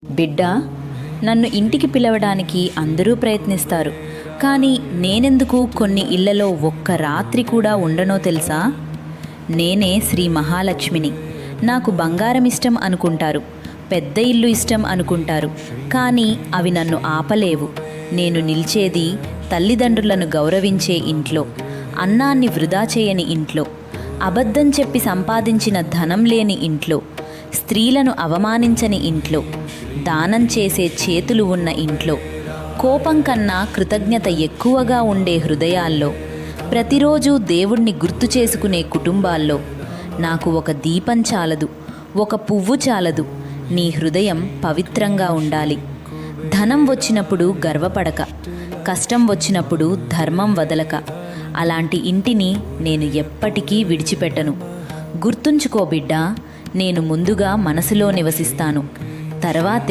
బిడ్డ, నన్ను ఇంటికి పిలవడానికి అందరూ ప్రయత్నిస్తారు. కానీ నేనెందుకు కొన్ని ఇళ్లలో ఒక్క రాత్రి కూడా ఉండనో తెలుసా? నేనే శ్రీ మహాలక్ష్మిని. నాకు బంగారం ఇష్టం అనుకుంటారు, పెద్ద ఇల్లు ఇష్టం అనుకుంటారు. కానీ అవి నన్ను ఆపలేవు. నేను నిలిచేది తల్లిదండ్రులను గౌరవించే ఇంట్లో, అన్నాన్ని వృధా చేయని ఇంట్లో, అబద్ధం చెప్పి సంపాదించిన ధనం లేని ఇంట్లో, స్త్రీలను అవమానించని ఇంట్లో, దానం చేసే చేతులు ఉన్న ఇంట్లో, కోపం కన్నా కృతజ్ఞత ఎక్కువగా ఉండే హృదయాల్లో, ప్రతిరోజు దేవుణ్ణి గుర్తు చేసుకునే కుటుంబాల్లో. నాకు ఒక దీపం చాలదు, ఒక పువ్వు చాలదు. నీ హృదయం పవిత్రంగా ఉండాలి. ధనం వచ్చినప్పుడు గర్వపడక, కష్టం వచ్చినప్పుడు ధర్మం వదలక. అలాంటి ఇంటిని నేను ఎప్పటికీ విడిచిపెట్టను. గుర్తుంచుకో బిడ్డా, నేను ముందుగా మనసులో నివసిస్తాను, తర్వాతే